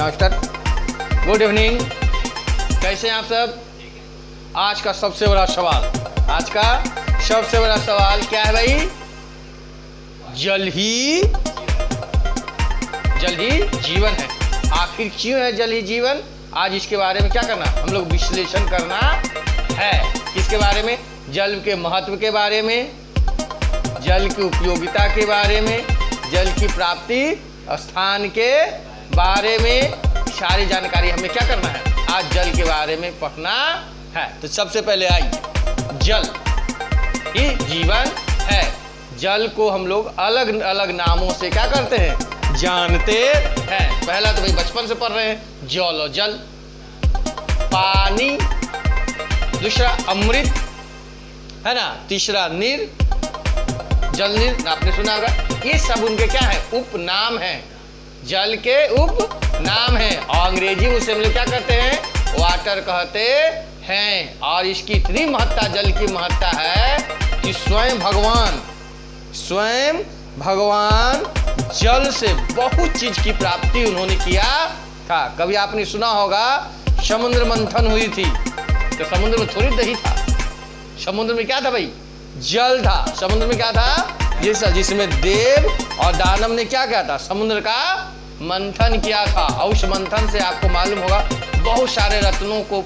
Start. Good evening, कैसे हैं आप सब? आज का सबसे बड़ा सवाल क्या है भाई? जल ही जीवन है। आखिर क्यों है जल ही जीवन? आज इसके बारे में क्या करना, हम लोग विश्लेषण करना है। किसके बारे में? जल के महत्व के बारे में, जल की उपयोगिता के बारे में, जल की प्राप्ति स्थान के बारे में सारी जानकारी हमें क्या करना है, आज जल के बारे में पढ़ना है। तो सबसे पहले आइए, जल ही जीवन है। जल को हम लोग अलग अलग नामों से क्या करते हैं, जानते हैं। पहला तो भाई बचपन से पढ़ रहे हैं, जल और जल, पानी, दूसरा अमृत है ना, तीसरा नीर, जल नीर आपने सुना होगा। ये सब उनके क्या है, उपनाम है, जल के उपनाम है। और अंग्रेजी में उसे हम लोग क्या कहते हैं, वाटर कहते हैं। और इसकी इतनी महत्ता, जल की महत्ता है कि स्वयं भगवान जल से बहुत चीज की प्राप्ति उन्होंने किया था। कभी आपने सुना होगा समुद्र मंथन हुई थी, तो समुद्र में थोड़ी दही था, समुद्र में क्या था भाई, जल था। समुद्र में क्या था, जिसमें देव और दानव ने क्या किया था, समुद्र का मंथन किया था। और उस मंथन से आपको मालूम होगा बहुत सारे रत्नों को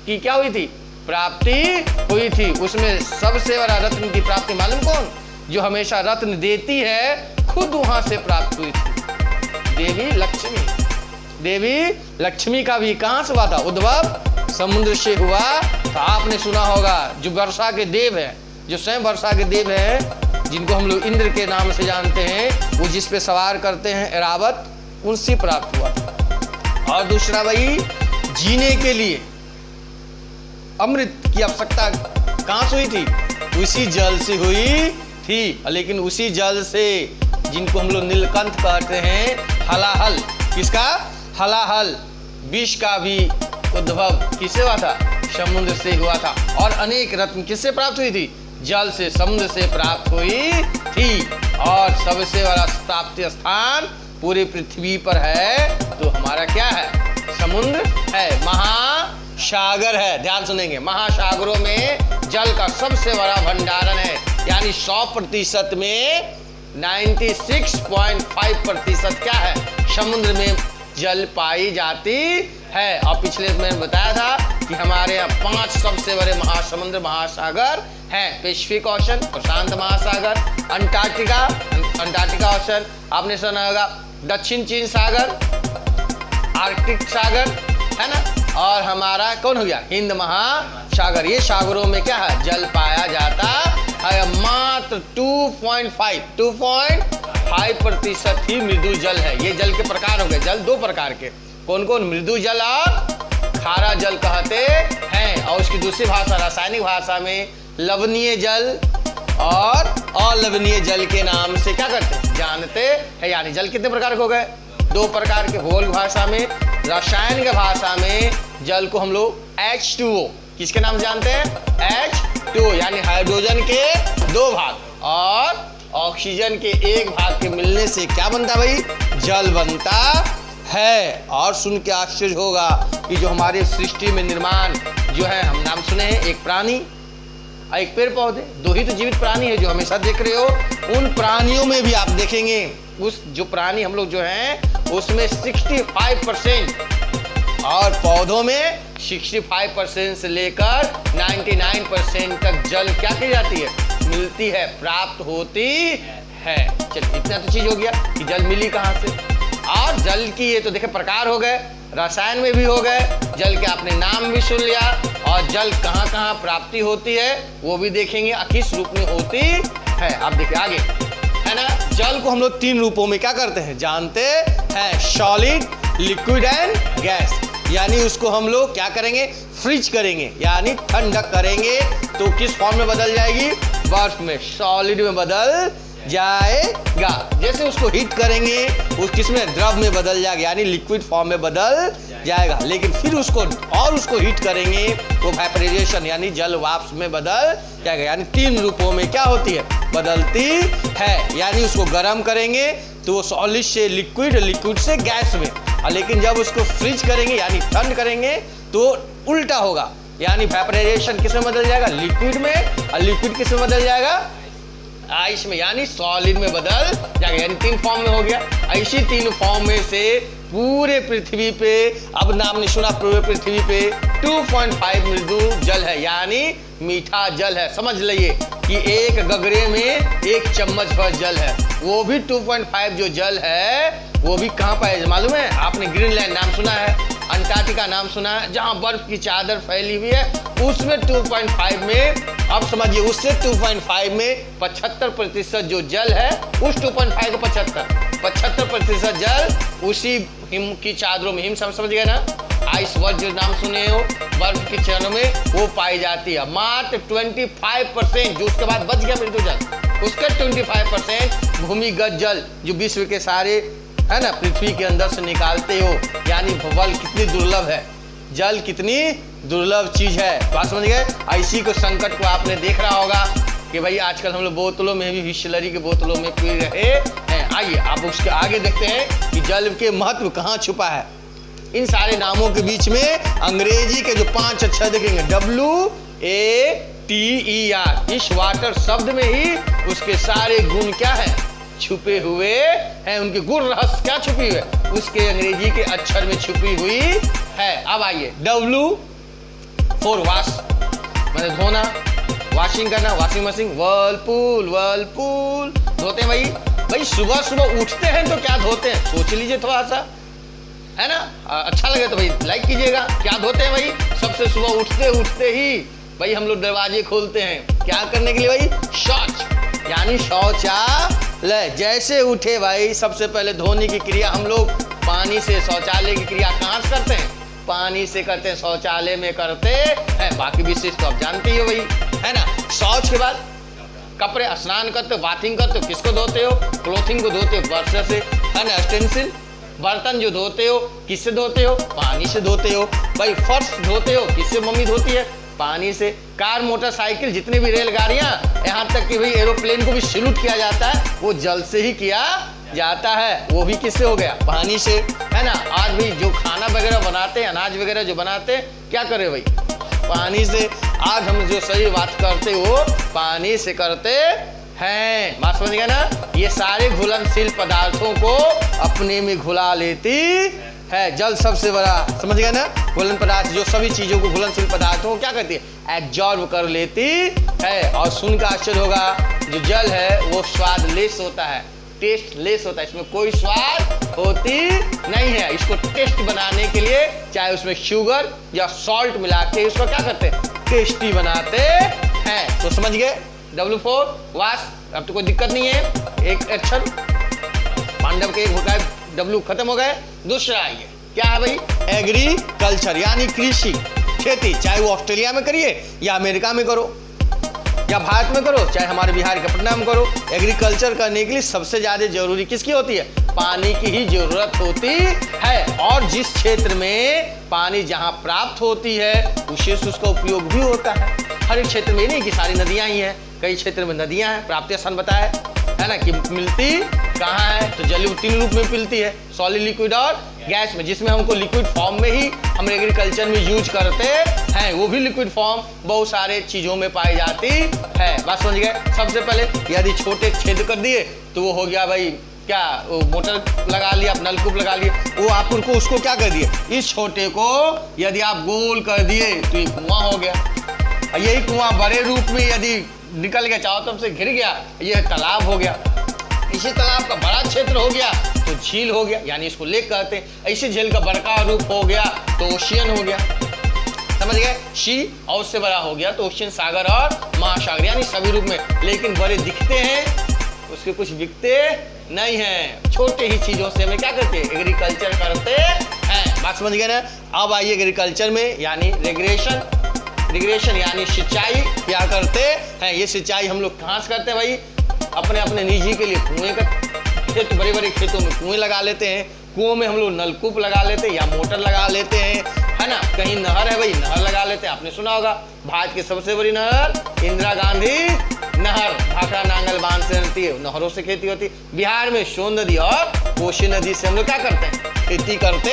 की क्या हुई थी, प्राप्ति हुई थी। उसमें सबसे बड़ा रत्न की प्राप्ति मालूम कौन, जो हमेशा रत्न देती है, खुद वहां से प्राप्त हुई थी, देवी लक्ष्मी का भी कहां से हुआ था, उद्भव समुद्र से हुआ। तो आपने सुना होगा जो वर्षा के देव है, जो स्वयं वर्षा के देव है, जिनको हम लोग इंद्र के नाम से जानते हैं, वो जिस पे सवार करते हैं ऐरावत, उनसे प्राप्त हुआ। और दूसरा भाई, जीने के लिए अमृत की आवश्यकता कहां से हुई थी, उसी जल से हुई थी। लेकिन उसी जल से, जिनको हम लोग नीलकंठ कहते हैं, हलाहल, किसका हलाहल, विष का भी उद्भव किससे हुआ था, समुद्र से हुआ था। और अनेक रत्न किससे प्राप्त हुई थी, जल से, समुद्र से प्राप्त हुई थी। और सबसे बड़ा प्राप्ति स्थान पूरी पृथ्वी पर है तो हमारा क्या है, समुद्र है, महासागर है। ध्यान सुनेंगे, महासागरों में जल का सबसे बड़ा भंडारण है। यानी 100% में 96.5% क्या है, समुद्र में जल पाई जाती है। और पिछले मैंने बताया था कि हमारे यहाँ 5 सबसे बड़े महासमुद्र महासागर हैं, पैसिफिक ओशन, प्रशांत महासागर, अंटार्कटिका ओशन, आपने सुना होगा, दक्षिण चीन सागर, आर्कटिक सागर है ना, और हमारा कौन हो गया, हिंद महासागर। ये सागरों में क्या है, जल पाया जाता है। मात्र 2.5% ही मृदु जल है। ये जल के प्रकार हो गए, जल 2 प्रकार के, कौन कौन, मृदु जल और खारा जल कहते हैं। और उसकी दूसरी भाषा, रासायनिक भाषा में लवणीय जल और अलवणीय जल के नाम से क्या करते हैं, जानते हैं। यानी जल कितने प्रकार के हो गए, 2 प्रकार के। भूगोल भाषा में, रासायनिक भाषा में जल को हम लोग H2O किसके नाम से जानते हैं, H2O, यानी हाइड्रोजन के 2 भाग और ऑक्सीजन के 1 भाग के मिलने से क्या बनता भाई, जल बनता है। और सुन के आश्चर्य होगा कि जो हमारे सृष्टि में निर्माण जो है, हम नाम सुने हैं, एक प्राणी, एक पेड़ पौधे, 2 ही तो जीवित प्राणी है जो हमेशा देख रहे हो। उन प्राणियों में भी आप देखेंगे, उस जो प्राणी हम लोग जो हैं, उसमें 65% और पौधों में 65% से लेकर 99% तक जल क्या की जाती है, मिलती है, प्राप्त होती है। चलिए, इतना तो चीज हो गया कि जल मिली कहां से। और जल की ये तो देखे प्रकार हो गए, रसायन में भी हो गए, जल के आपने नाम भी सुन लिया, और जल कहाँ कहाँ प्राप्ति होती है वो भी देखेंगे, किस रूप में होती है। आप देखिए आगे, है ना। जल को हम लोग 3 रूपों में क्या करते हैं, जानते हैं, सॉलिड, लिक्विड एंड गैस। यानी उसको हम लोग क्या करेंगे, फ्रीज करेंगे, यानी ठंडा करेंगे, तो किस फॉर्म में बदल जाएगी, बर्फ में, सॉलिड में बदल जाएगा। जैसे उसको हीट करेंगे, उस किसमें, द्रव में बदल जाएगा, यानी लिक्विड फॉर्म में बदल जाएगा। लेकिन फिर उसको हीट करेंगे, वो वेपराइजेशन यानी जल वाष्प में बदल जाएगा। यानी 3 रूपों में क्या होती है, बदलती है। यानी उसको गर्म करेंगे तो वो सॉलिड से लिक्विड, लिक्विड से गैस में, लेकिन जब उसको फ्रीज करेंगे यानी ठंड करेंगे तो उल्टा होगा, यानी वेपराइजेशन किस में बदल जाएगा, लिक्विड में, और लिक्विड किस में बदल जाएगा, आइस में, यानी सॉलिड में बदल जाएगा। यानी 3 फॉर्म में हो गया। ऐसी 3 फॉर्म में से पूरे पृथ्वी पे, अब नाम नहीं सुना, पूरे पृथ्वी पे 2.5 मृदु जल है, यानी मीठा जल है। समझ लीजिए कि एक गगरे में 1 चम्मच भर जल है, वो भी 2.5 जो जल है वो भी कहाँ पाया जाए मालूम है? आपने ग्रीनलैंड नाम सुना है, अंटार्कटिका नाम सुना है, जहां बर्फ की चादर फैली हुई है, उसमें 2.5 में, अब समझिए उससे 2.5 में 75% जो जल है, उस 2.5 को 75% जल उसी हिम की चादरों में, हिम समझ गए ना, आइस वर्ल्ड जो नाम सुने हो, बर्फ की चरणों में वो पाई जाती है। मात्र 25% जो उसके बाद बच गया मृदु जल, उसका 25% भूमिगत जल जो विश्व के सारे है ना पृथ्वी के अंदर से निकालते हो, यानी जल कितनी दुर्लभ है, जल कितनी दुर्लभ चीज है। बात समझ गए? ऐसी को संकट को आपने देख रहा होगा कि भाई आजकल हम लोग बोतलों में भी बिसलरी के बोतलों में पी रहे हैं। आइए आप उसके आगे देखते हैं कि जल के महत्व कहाँ छुपा है। इन सारे नामों के बीच में अंग्रेजी के जो 5 अक्षर देखेंगे, WATER, इस वाटर शब्द में ही उसके सारे गुण क्या है, छुपे हुए हैं। उनके गुण रहस्य क्या छुपी हुई है, उसके अंग्रेजी के अक्षर में छुपी हुई है। अब आइए, W फॉर वॉश, मतलब धोना, वॉशिंग करना, वॉशिंग मशीन, वर्लपूल, वर्लपूल धोते हैं भाई सुबह सुबह उठते हैं तो क्या धोते हैं, सोच लीजिए थोड़ा सा, है ना? अच्छा लगे तो भाई लाइक कीजिएगा। क्या धोते हैं भाई? सबसे सुबह उठते ही भाई हम लोग दरवाजे खोलते हैं, क्या करने के लिए भाई, शौच, यानी शौचालय। जैसे उठे भाई सबसे पहले धोने की क्रिया हम लोग पानी से, शौचालय की क्रिया कहाँ से करते हैं, पानी से करते हैं, शौचालय में करते हैं। बाकी विशेष तो आप जानते ही हो भाई, है ना? शौच के बाद कपड़े, स्नान करते हो, बाथिंग करते हो, किसको धोते हो, क्लोथिंग को धोते हो ब्रश से, है ना? स्टेंसिल, बर्तन जो धोते हो किससे धोते हो, पानी से धोते हो। भाई फर्श धोते हो किससे, मम्मी धोती है, पानी से। कार, मोटरसाइकिल, जितनी भी रेलगाड़ियां, यहाँ तक कि भाई एरोप्लेन को भी सैल्यूट किया जाता है, वो जल से ही किया जाता है, वो भी किससे हो गया, पानी से, है ना? आज भी जो खाना वगैरह बनाते हैं, अनाज वगैरह जो बनाते हैं, क्या करे भाई, पानी से। आज हम जो सही बात करते हो पानी से करते हैं। बात समझ गए ना? ये सारे घुलनशील पदार्थों को अपने में घुला लेती है जल, सबसे बड़ा, समझ गए ना? घुलन पदार्थ जो सभी चीजों को, घुलनशील पदार्थों को क्या करती है, एब्जॉर्ब कर लेती है। और सुनकर आश्चर्य होगा, जो जल है वो स्वादलेस होता है, टेस्ट लेस होता है, इसमें कोई स्वाद होती नहीं है। इसको टेस्ट बनाने के लिए चाहे उसमें शुगर या सॉल्ट मिला के इसको क्या करते हैं, टेस्टी बनाते हैं। तो समझ गए, W4 वाश। अब तो कोई दिक्कत नहीं है, एक अक्षर पांडव के हो गए, W खत्म हो गए। दूसरा आइए, क्या है भाई, एग्रीकल्चर, यानी कृषि, खेती, चाहे वो ऑस्ट्रेलिया में करिए या अमेरिका में करो या भारत में करो, चाहे हमारे बिहार के पटना में करो। एग्रीकल्चर करने के लिए सबसे ज्यादा जरूरी किसकी होती है, पानी की ही जरूरत होती है। और जिस क्षेत्र में पानी जहां प्राप्त होती है उसे उसका उपयोग भी होता है। हर एक क्षेत्र में नहीं कि सारी नदियां ही हैं, कई क्षेत्र में नदियां हैं, प्राप्ति स्थान बताया है ना, कि मिलती कहाँ है, तो जल 3 रूप में मिलती है, सॉलिड, लिक्विड और गैस में, जिसमें हमको लिक्विड फॉर्म में ही हम एग्रीकल्चर में यूज करते हैं, वो भी लिक्विड फॉर्म बहुत सारे चीजों में पाई जाती है। बात समझ गए? सबसे पहले यदि छोटे छेद कर दिए तो वो हो गया भाई क्या, वो मोटर लगा लिया, नलकूप लगा लिए, वो आप उनको उसको क्या कर दिए, इस छोटे को यदि आप गोल कर दिए तो ये कुआं हो गया। यही कुआं बड़े रूप में यदि निकल गया, चारों तरफ से घिर गया, ये तालाब हो गया। इसी तालाब का बड़ा क्षेत्र हो गया तो झील हो गया, यानी इसको लेक कहते हैं। ऐसे झील का बड़का रूप हो गया तो ओशियन हो गया, समझ गए? सी और उससे बड़ा हो गया तो ओशियन, सागर और महासागर, यानी सभी रूप में। लेकिन बड़े दिखते हैं, उसके कुछ बिकते नहीं है। छोटे ही चीजों से हमें क्या करते हैं, एग्रीकल्चर करते हैं। बात समझ गए ना? अब आइए एग्रीकल्चर में, यानी रिग्रेशन यानी सिंचाई क्या करते हैं। ये सिंचाई हम लोग कहाँ से करते हैं भाई, अपने अपने निजी के लिए कुएं का, खेत, बड़े बड़े खेतों में कुएं लगा लेते हैं, कुओं में हम लोग नलकूप लगा लेते हैं या मोटर लगा लेते हैं, है ना? कहीं नहर है भाई, नहर लगा लेते हैं। आपने सुना होगा भारत की सबसे बड़ी नहर इंदिरा गांधी नहर, भाखड़ा नांगल बांध से रहती है, नहरों से खेती होती है। बिहार में सोन नदी और कोसी नदी से हम लोग क्या करते हैं, खेती करते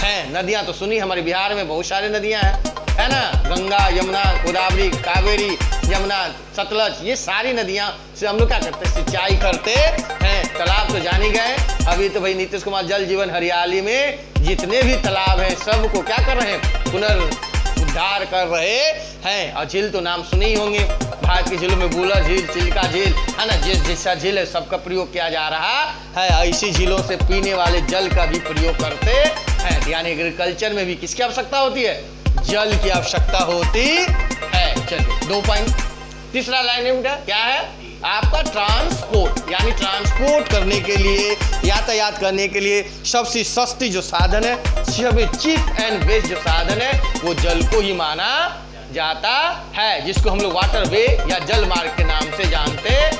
हैं। नदियां तो सुनी, हमारे बिहार में बहुत सारी नदियां हैं, है ना, गंगा, यमुना, गोदावरी, कावेरी, यमुना, सतलज, ये सारी नदियां से हम लोग क्या करते हैं, सिंचाई करते हैं। तालाब तो जान ही गए, अभी तो भाई नीतीश कुमार जल जीवन हरियाली में जितने भी तालाब हैं सबको क्या कर रहे हैं, पुनर्उद्धार कर रहे हैं। और झील तो नाम सुने ही होंगे, भारत की झीलों में बूलर झील, चिल्का झील, है ना, जैसा झील है सबका प्रयोग किया जा रहा है। ऐसी झीलों से पीने वाले जल का भी प्रयोग करते हैं। यानी एग्रीकल्चर में भी किसकी आवश्यकता होती है, जल की आवश्यकता होती है। चलिए 2 पॉइंट। तीसरा लाइन क्या है आपका, ट्रांसपोर्ट, यानी ट्रांसपोर्ट करने के लिए, यातायात करने के लिए सबसे सस्ती जो साधन है, सबसे चीप एंड बेस्ट जो साधन है वो जल को ही माना जाता है, जिसको हम लोग वाटर वे या जल मार्ग के नाम से जानते हैं,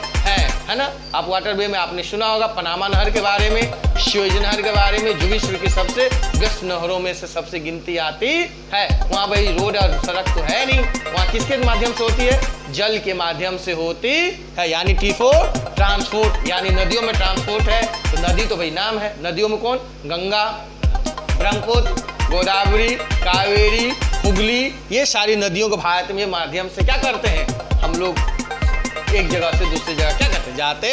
है ना। आप वाटर वे में आपने सुना होगा पनामा नहर के बारे में, सुएज नहर के बारे में, जो विश्व की सबसे व्यस्त नहरों में से सबसे गिनती आती है। वहाँ भाई रोड और सड़क तो है नहीं, वहाँ किसके माध्यम से होती है, जल के माध्यम से होती है। यानी T4 ट्रांसपोर्ट, यानी नदियों में ट्रांसपोर्ट है। तो नदी तो भाई नाम है, नदियों में कौन, गंगा, ब्रह्मपुत्र, गोदावरी, कावेरी, हुगली, ये सारी नदियों को भारत में माध्यम से क्या करते हैं, हम लोग एक जगह से दूसरी जगह क्या करते हैं, जाते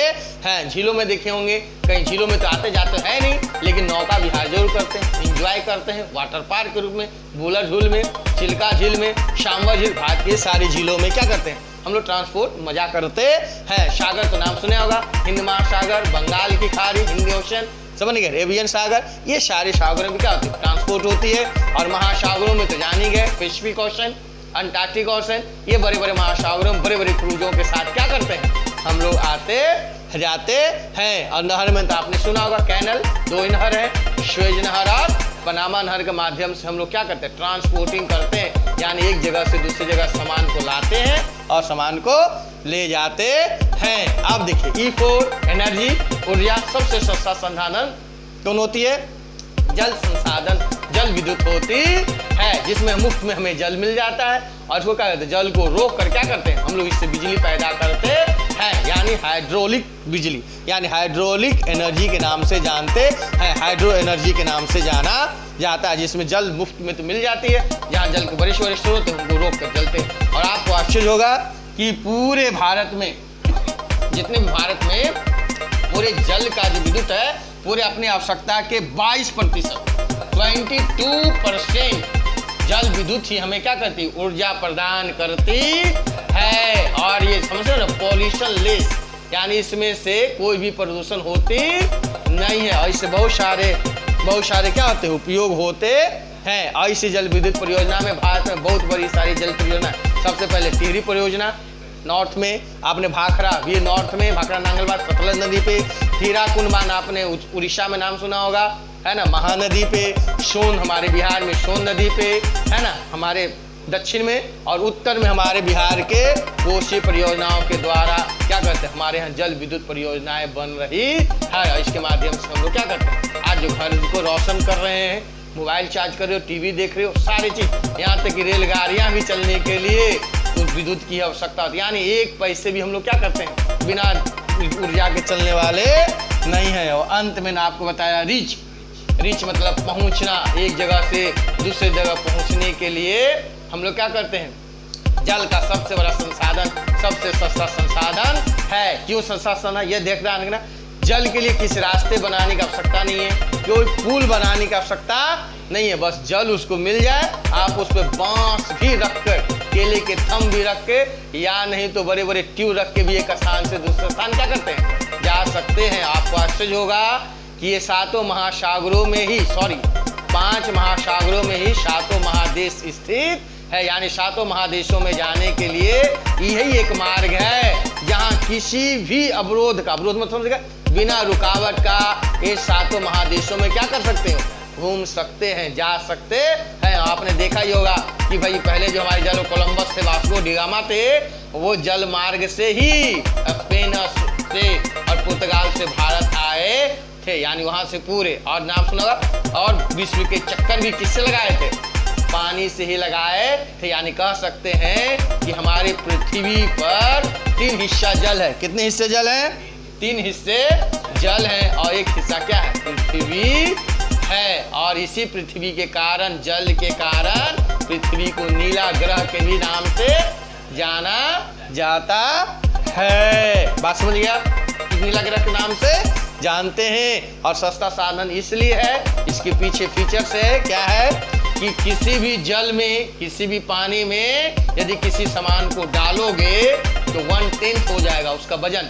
हैं। झीलों में देखे होंगे, कहीं झीलों में तो आते जाते हैं नहीं, लेकिन नौका विहार जरूर करते हैं, एंजॉय करते हैं वाटर पार्क के रूप में, बूलर झील में, चिल्का झील में, शांबा झील, भारत के सारी झीलों में क्या करते हैं, हम लोग ट्रांसपोर्ट मजा करते हैं। सागर तो नाम सुने होगा, हिंद महासागर, बंगाल की खाड़ी, हिंदी ओशन, समझ गए, अरेबियन सागर, ये सारे सागरों में क्या होती है, ट्रांसपोर्ट होती है। और महासागरों में तो जान ही गए, पैसिफिक ओशन, अंटार्कटिक ओशन, ये बड़े बड़े महासागरों में बड़े बड़े क्रूजों के साथ क्या करते हैं, हम लोग आते जाते हैं। और नहर में तो आपने सुना होगा, कैनल, 2 नहर है, सुएज नहर और पनामा नहर के माध्यम से हम लोग क्या करते हैं, ट्रांसपोर्टिंग करते हैं, यानी एक जगह से दूसरी जगह सामान को लाते हैं और सामान को ले जाते हैं। अब देखिए E4 एनर्जी, ऊर्जा, सबसे सस्ता संसाधन कौन होती है, जल संसाधन, जल विद्युत होती है, जिसमें मुफ्त में हमें जल मिल जाता है। और इसको क्या कहते हैं, जल को रोक कर क्या करते हैं, हम लोग इससे बिजली पैदा करते हैं, यानी हाइड्रोलिक बिजली, यानी हाइड्रोलिक एनर्जी के नाम से जानते हैं, हाइड्रो एनर्जी के नाम से जाना जाता है, जिसमें जल मुफ्त में तो मिल जाती है, जहाँ जल के बड़े स्रोत होते हैं उनको रोक कर चलते हैं। और आपको आश्चर्य होगा कि पूरे भारत में, जितने भी भारत में पूरे जल का जो विद्युत है, पूरे अपनी आवश्यकता के 22%, 22% जल विद्युत ही हमें क्या करती है, ऊर्जा प्रदान करती है। और ये समझ रहे हो ना, पॉल्यूशन लेस, यानी इसमें से कोई भी प्रदूषण होती नहीं है। और इससे बहुत सारे क्या होते हैं, उपयोग होते हैं। और इसी जल विद्युत परियोजना में भारत में बहुत बड़ी सारी जल परियोजना, सबसे पहले टिहरी परियोजना नॉर्थ में, आपने भाखड़ा, ये नॉर्थ में, भाखड़ा नांगलबाद सतलज नदी पे, हीराकुंड बांध आपने उड़ीसा में नाम सुना होगा, है ना, महानदी पे, सोन हमारे बिहार में सोन नदी पे, है ना, हमारे दक्षिण में, और उत्तर में हमारे बिहार के कोसी परियोजनाओं के द्वारा क्या करते हैं, हमारे यहाँ जल विद्युत परियोजनाएं बन रही है। इसके माध्यम से हम लोग क्या करते हैं, आज जो घर को रोशन कर रहे हैं, मोबाइल चार्ज कर रहे हो, टीवी देख रहे हो, सारी चीज, यहाँ तक कि रेलगाड़ियाँ भी चलने के लिए उस विद्युत की आवश्यकता होती है। यानी एक पैसे भी हम लोग क्या करते हैं, बिना ऊर्जा के चलने वाले नहीं है। और अंत में आपको बताया रीच मतलब पहुंचना, एक जगह से दूसरे जगह पहुंचने के लिए हम लोग क्या करते हैं, जल का सबसे बड़ा संसाधन, सबसे सस्ता संसाधन है। क्यों सस्ता संसाधन है, ये देखना है, जल के लिए किसी रास्ते बनाने की आवश्यकता नहीं है, कोई पुल बनाने की आवश्यकता नहीं है, बस जल उसको मिल जाए, आप उस पर बांस भी रख कर, केले के थम भी रख के, या नहीं तो बड़े बड़े ट्यूब रख के भी एक स्थान से दूसरे स्थान क्या करते हैं, जा सकते हैं। आपको आश्चर्य होगा कि ये 5 महासागरों में ही 5 महासागरों में ही 7 महादेश स्थित है। यानी 7 महादेशों में जाने के लिए यही एक मार्ग है, जहाँ किसी भी अवरोध मत समझिएगा, बिना रुकावट का ये 7 महादेशों में क्या कर सकते हो, घूम सकते हैं, जा सकते हैं। आपने देखा ही होगा कि भाई पहले जो हमारे जल कोलंबस थे, वास्को डी गामा थे, वो जल मार्ग से ही स्पेन से और पुर्तगाल से भारत आए थे, यानी वहां से पूरे, और नाम सुना, और विश्व के चक्कर भी किससे लगाए थे, पानी से ही लगाए थे। यानी कह सकते हैं कि हमारी पृथ्वी पर 3 हिस्सा जल है। कितने हिस्से जल हैं, 3 हिस्से जल हैं, और एक हिस्सा क्या है, पृथ्वी है। और इसी पृथ्वी के कारण, जल के कारण पृथ्वी को नीला ग्रह के भी नाम से जाना जाता है। बात समझ गया? नीला ग्रह के नाम से जानते हैं। और सस्ता साधन इसलिए है, इसके पीछे फीचर्स है, क्या है कि किसी भी जल में, किसी भी पानी में यदि किसी सामान को डालोगे तो 1/10 हो जाएगा उसका वजन,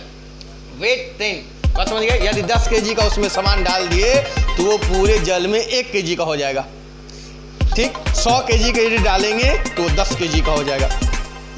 वेट 10। बात समझ गए? यदि 10 kg का उसमें सामान डाल दिए तो वो पूरे जल में 1 kg का हो जाएगा। ठीक, 100 kg का यदि डालेंगे तो 10 kg का हो जाएगा।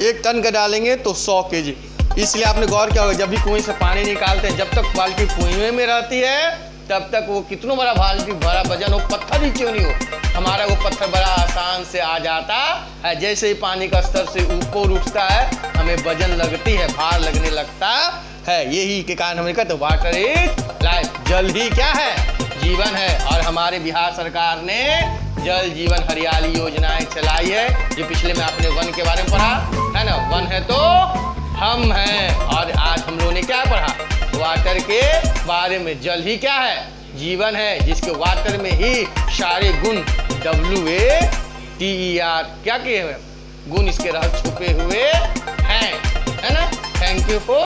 1 टन का डालेंगे तो 100 kg। इसलिए आपने गौर किया होगा, जब भी कुएं से पानी निकालते हैं, जब तक बाल्टी कुएं में रहती है तब तक वो कितना बड़ा बाल्टी बड़ा वजन हो, पत्थर ही क्यों नहीं हो, हमारा वो पत्थर बड़ा आसान से आ जाता है। जैसे ही पानी का स्तर से ऊपर उठता है हमें वजन लगती है, भार लगने लगता है। यही के कारण हमें कहते हैं वाटर इज लाइफ, जल ही क्या है, जीवन है। और हमारे बिहार सरकार ने जल जीवन हरियाली योजनाएं चलाई है। जो पिछले में आपने वन के बारे में पढ़ा है ना, वन है तो हम हैं। और आज हम लोगों ने क्या पढ़ा, वाटर के बारे में। जल ही क्या है, जीवन है, जिसके वाटर में ही सारे गुण WATER क्या किए हुए गुण इसके रह छुपे हुए हैं, है ना। Thank you for